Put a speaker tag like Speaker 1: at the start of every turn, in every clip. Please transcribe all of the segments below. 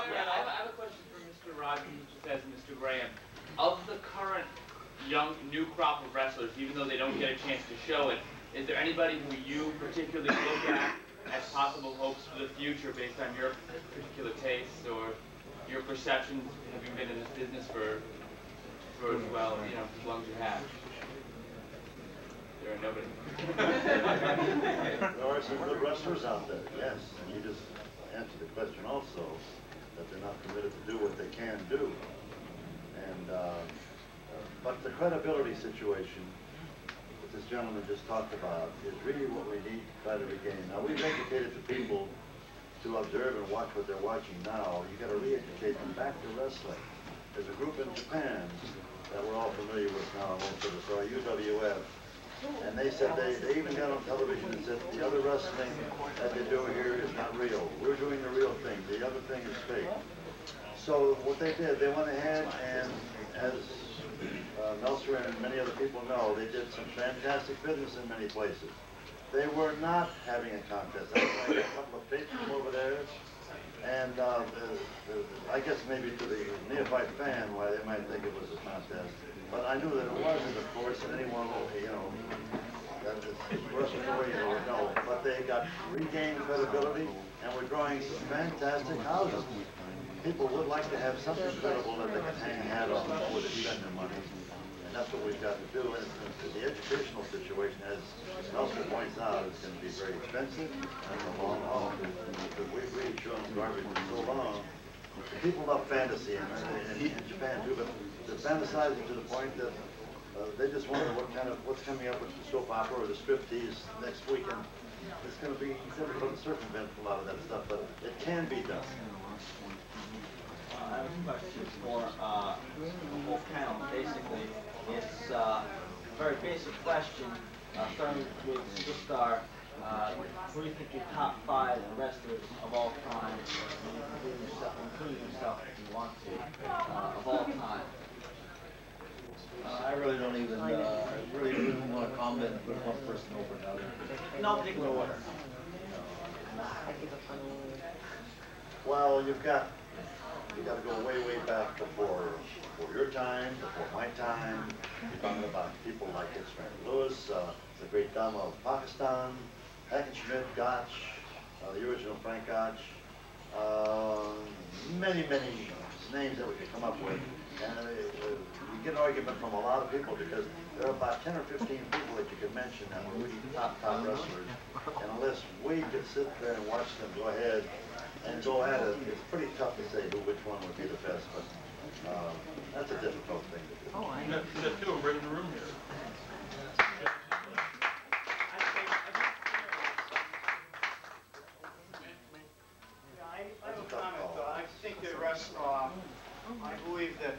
Speaker 1: I have a question for Mr. Rogers, Mr. Thesz, and Mr. Graham. Of the current new crop of wrestlers, even though they don't get a chance to show it, is there anybody who you particularly look at as possible hopes for the future based on your particular tastes or your perceptions, having been in this business for as well, you know, as long as you have? There are nobody.
Speaker 2: There are some good wrestlers out there, yes. And you just answered the question also, that they're not committed to do what they can do. And, but the credibility situation that this gentleman just talked about is really what we need to try to regain. Now, we've educated the people to observe and watch what they're watching now. You got to re-educate them back to wrestling. There's a group in Japan that we're all familiar with now, most of us are, UWF. And they said they even got on television and said the other wrestling that they do here is not real. We're doing the real thing. The other thing is fake. So what they did, they went ahead and, as Meltzer and many other people know, they did some fantastic business in many places. They were not having a contest. I had a couple of tapes from over there, and I guess maybe to the neophyte fan why they might think it was a contest. But I knew that it wasn't, of course, and anyone will, you know, that is wrestling story they would know. But they got regained credibility, and we're drawing some fantastic houses. People would like to have something credible that they can hang a hat on before they spend their money. And that's what we've got to do. And the educational situation, as Meltzer points out, is going to be very expensive and in the long haul. Because we've really shown garbage for so long. People love fantasy in Japan too, but they're fantasizing to the point that they just wonder what's coming up with the soap opera or the striptease next weekend. It's going to be difficult to circumvent a lot of that stuff, but it can be done.
Speaker 3: I have a question for the whole panel. Basically, it's a very basic question, starting with Superstar. What do you think your top 5 wrestlers of all time, including yourself if you want to, of all time?
Speaker 4: I really don't even, really wouldn't want to comment and put one person over another.
Speaker 3: No particular order.
Speaker 2: Well, you got to go way, way back before your time, before my time. You're talking about people like Lewis, the great Dama of Pakistan, Hackenschmidt, Gotch, the original Frank Gotch, many, many names that we could come up with. And you get an argument from a lot of people because there are about 10 or 15 people that you can mention that were really top wrestlers. And unless we could sit there and watch them go ahead and go at it, it's pretty tough to say which one would be the best. But that's a difficult thing to do.
Speaker 5: Oh, I know.
Speaker 6: There's 2 right in the room here.
Speaker 7: I have a comment. I think that I believe that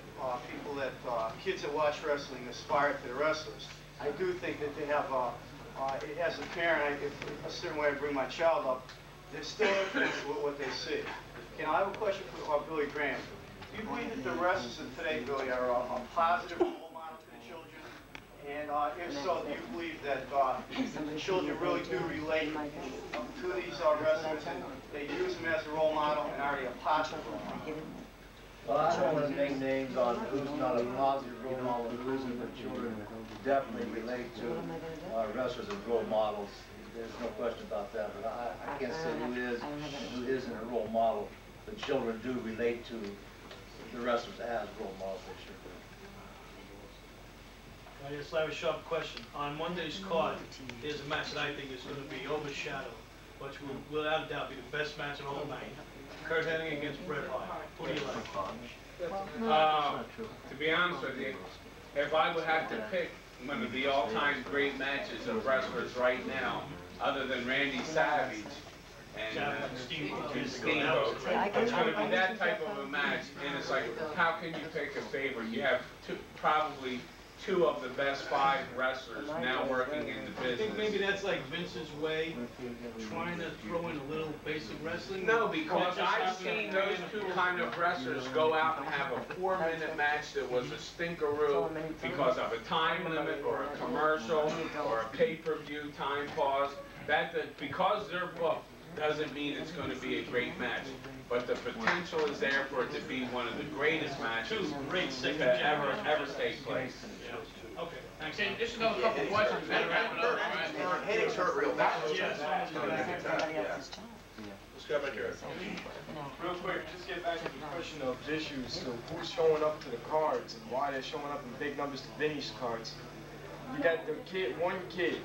Speaker 7: people that, kids that watch wrestling aspire to the wrestlers. I do think that they have, as a parent, if a certain way I bring my child up, they're still influenced with what they see. You know, I have a question for Billy Graham. Do you believe that the wrestlers of today, Billy, are a positive role model to the children? And if so, do you believe that the children really do relate to these wrestlers and they use them as a role model, and are they a positive role model?
Speaker 4: Well, I don't want to name names on who's not a positive role model and who isn't, but children definitely relate to wrestlers as role models. There's no question about that, but I can't say who is and who isn't a role model. But children do relate to the wrestlers as role models. They sure do.
Speaker 6: I just have a sharp question. On Monday's card, there's a match that I think is going to be overshadowed, which will without a doubt be the best match of all night. Kurt Hennig against Bret Hart. Who do you like?
Speaker 8: To be honest with you, if I would have to pick one of the all-time great matches of wrestlers right now, other than Randy Savage and Steamboat, it's going to be that type of a match, and it's like, how can you pick a favorite? You have probably 2 of the best 5 wrestlers now working in the business.
Speaker 6: I think maybe that's like Vince's way, trying to throw in a little basic wrestling.
Speaker 8: No, because I've seen those 2 kind of wrestlers go out and have a 4-minute match that was a stinkeroo because of a time limit or a commercial or a pay-per-view time pause. Because they're booked doesn't mean it's going to be a great match. But the potential is there for it to be one of the greatest matches that ever take place.
Speaker 6: Yeah. Okay, thanks.
Speaker 1: And just another couple questions, then wrap it up, right?
Speaker 5: Headaches hurt real bad.
Speaker 9: Let's go back here.
Speaker 10: Real quick, just get back to the question of issues. So who's showing up to the cards and why they're showing up in big numbers to Vinny's cards? You got the kid, one kid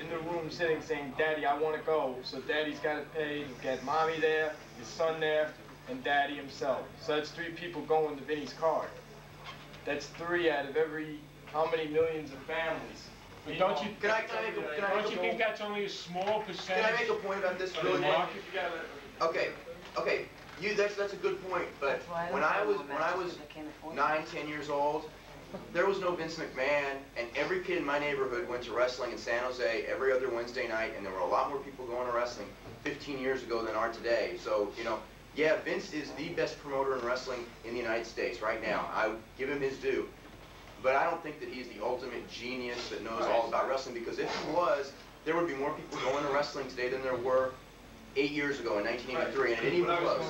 Speaker 10: in the room sitting saying, "Daddy, I want to go." So Daddy's got to pay. You got Mommy there, his son there, and Daddy himself. So that's 3 people going to Vinny's card. That's 3 out of every how many millions of families.
Speaker 6: But don't you
Speaker 10: think
Speaker 6: that's only a small percentage?
Speaker 5: Can I make a point about this really quick? Okay, that's a good point, but when I was 9, 10 years old, there was no Vince McMahon, and every kid in my neighborhood went to wrestling in San Jose every other Wednesday night, and there were a lot more people going to wrestling 15 years ago than are today. So, you know, yeah, Vince is the best promoter in wrestling in the United States right now. I give him his due. But I don't think that he's the ultimate genius that knows all about wrestling, because if he was, there would be more people going to wrestling today than there were 8 years ago in 1983, and it didn't even close.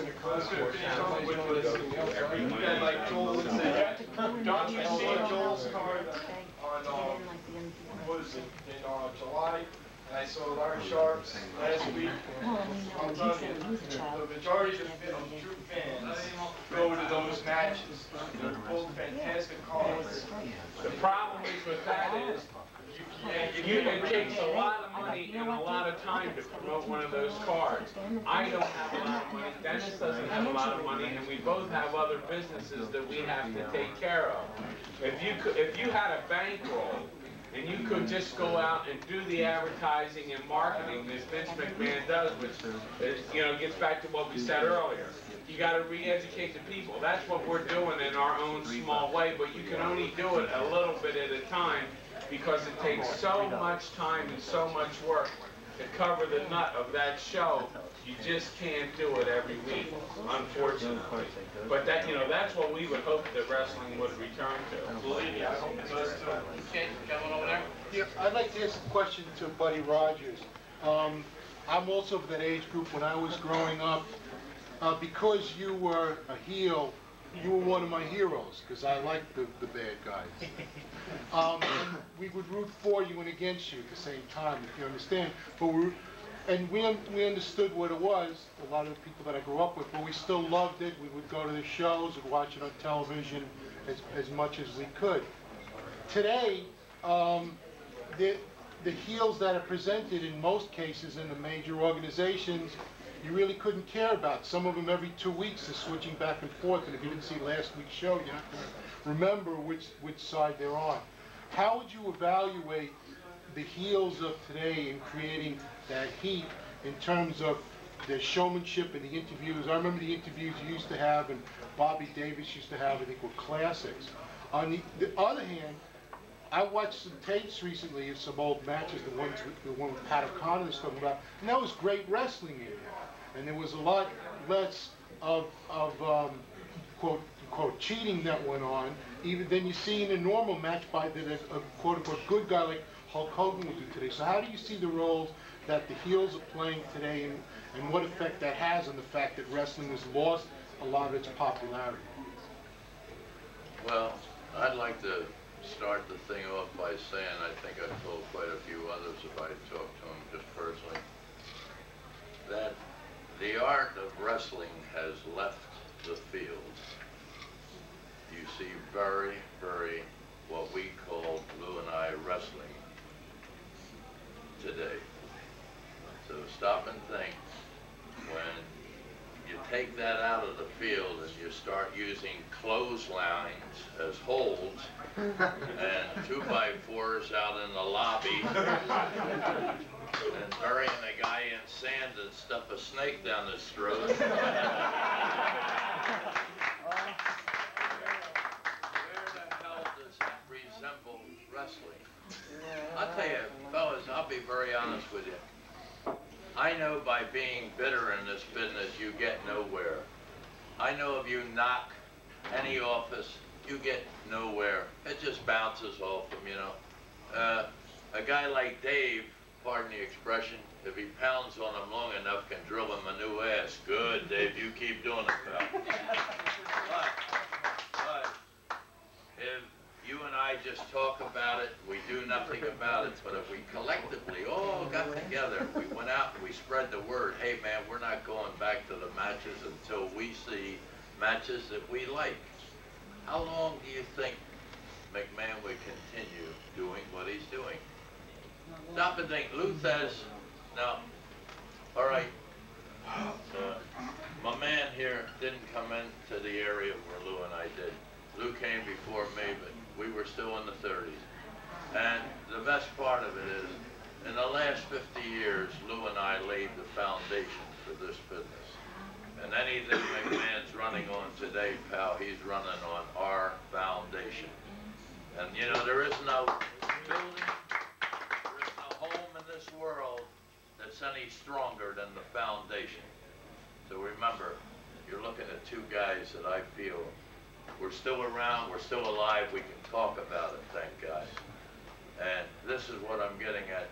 Speaker 10: Don't you see Joel's card on, what is it, in July? And I saw Larry Sharpe's last week. I'm telling you, the majority of true fans go to those matches. They're both fantastic cards.
Speaker 8: The problem is with that is, it takes a lot of money and a lot of time to promote one of those cards. I don't have a lot of money, Dennis doesn't have a lot of money, and we both have other businesses that we have to take care of. If you had a bankroll, and you could just go out and do the advertising and marketing that Vince McMahon does, which gets back to what we said earlier. You got to re-educate the people. That's what we're doing in our own small way, but you can only do it a little bit at a time, because it takes so much time and so much work to cover the nut of that show. You just can't do it every week, unfortunately. But that's what we would hope that wrestling would return to.
Speaker 1: Believe me, I hope it does too. Okay, gentleman over there.
Speaker 9: Yeah, I'd like to ask a question to Buddy Rogers. I'm also of that age group when I was growing up. Because you were a heel, you were one of my heroes, because I liked the bad guys. And we would root for you and against you at the same time, if you understand. But we understood what it was, a lot of the people that I grew up with, but we still loved it. We would go to the shows and watch it on television as much as we could. Today, the heels that are presented in most cases in the major organizations, you really couldn't care about. Some of them every 2 weeks are switching back and forth, and if you didn't see last week's show, you're not going to remember which side they're on. How would you evaluate the heels of today in creating that heat in terms of their showmanship and the interviews? I remember the interviews you used to have, and Bobby Davis used to have, I think, were classics. On the other hand, I watched some tapes recently of some old matches, the one with Pat O'Connor was talking about, and that was great wrestling in there. And there was a lot less of quote unquote cheating that went on, even than you see in a normal match by a quote unquote good guy like Hulk Hogan will do today. So how do you see the roles that the heels are playing today, and what effect that has on the fact that wrestling has lost a lot of its popularity?
Speaker 11: Well, I'd like to start the thing off by saying I think I've told quite a few others, if I talked to them just personally, that the art of wrestling has left the field. You see very, very what we call Lou and I wrestling today. So stop and think, when you take that out of the field and you start using clotheslines as holds and 2x4s out in the lobby and burying a guy in sand and stuff a snake down his throat. Where the hell does that resemble wrestling? I'll tell you, fellas, I'll be very honest with you. I know by being bitter in this business, you get nowhere. I know if you knock any office, you get nowhere. It just bounces off them, you know. A guy like Dave pardon the expression, if he pounds on him long enough, can drill him a new ass. Good, Dave, you keep doing it, pal. But if you and I just talk about it, we do nothing about it, but if we collectively all got together, we went out and we spread the word, hey man, we're not going back to the matches until we see matches that we like. How long do you think McMahon would continue doing what he's doing? Stop and think. Lou Thesz, now, all right, my man here didn't come into the area where Lou and I did. Lou came before me, but we were still in the 30s. And the best part of it is, in the last 50 years, Lou and I laid the foundation for this business. And anything McMahon's running on today, pal, he's running on our foundation. And you know, there is no building, there is no home in this world that's any stronger than the foundation. So remember, you're looking at two guys that I feel we're still around, we're still alive, we can talk about it, thank God. And this is what I'm getting at.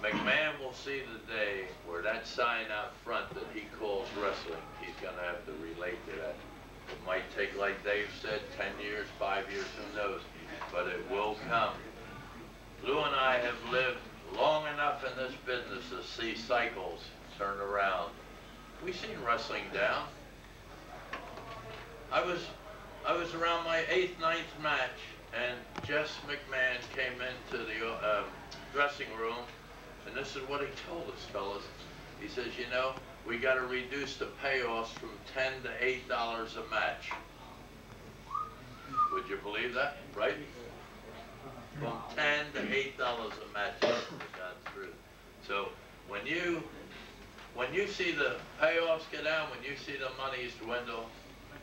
Speaker 11: McMahon will see the day where that sign out front that he calls wrestling, he's going to have to relate to that. It might take, like Dave said, 10 years, 5 years, who knows, but it will come. Lou and I have lived long enough in this business to see cycles turn around. We've seen wrestling down. I was around my 8th, 9th match, and Jess McMahon came into the dressing room, and this is what he told us, fellas. He says, you know, we got to reduce the payoffs from $10 to $8 a match. Would you believe that? Right? From $10 to $8 a match. That's God's truth. So when you see the payoffs get down, when you see the monies dwindle,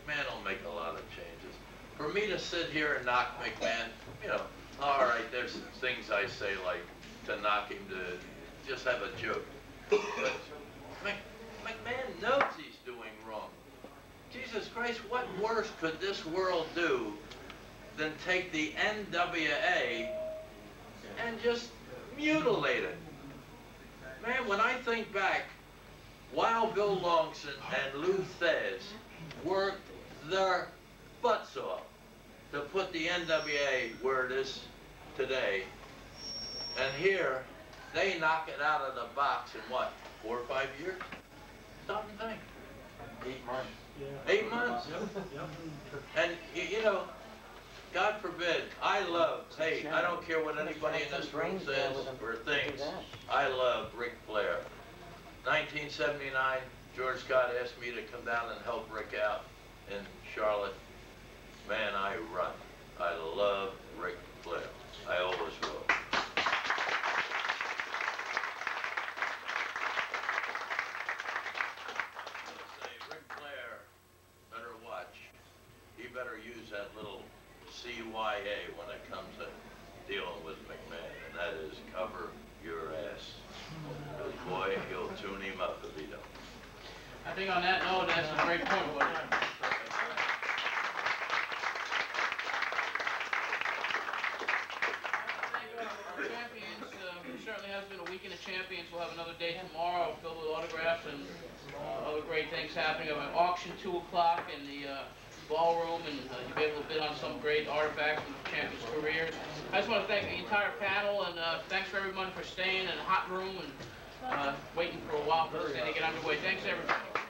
Speaker 11: McMahon will make a lot of changes. For me to sit here and knock McMahon, you know, all right, there's things I say like to knock him to just have a joke. But McMahon knows he's doing wrong. Jesus Christ, what worse could this world do than take the NWA and just mutilate it? Man, when I think back, Wild Bill Longson and Lou Thesz worked their butts off to put the NWA where it is today. And here, they knock it out of the box in what, 4 or 5 years? Stop and think.
Speaker 10: 8 months.
Speaker 11: Yeah. 8 months. Yep. And, you know, God forbid, I love, hey, I don't care what anybody in this room says or thinks, I love Ric Flair. 1979, George Scott asked me to come down and help Rick out in Charlotte. Man, I run. I love Ric Flair. I always will. Ric Flair better watch. He better use that little CYA when it comes to dealing with McMahon, and that is cover your ass. Because boy, he'll tune him up if he don't.
Speaker 12: I think on that note, that's a great point. Certainly has been a weekend of champions. We'll have another day tomorrow filled with autographs and other great things happening. We have an auction 2 o'clock in the ballroom, and you'll be able to bid on some great artifacts from the champions' careers. I just want to thank the entire panel, and thanks for everyone for staying in a hot room and waiting for a while for this thing to get underway. Thanks, everybody.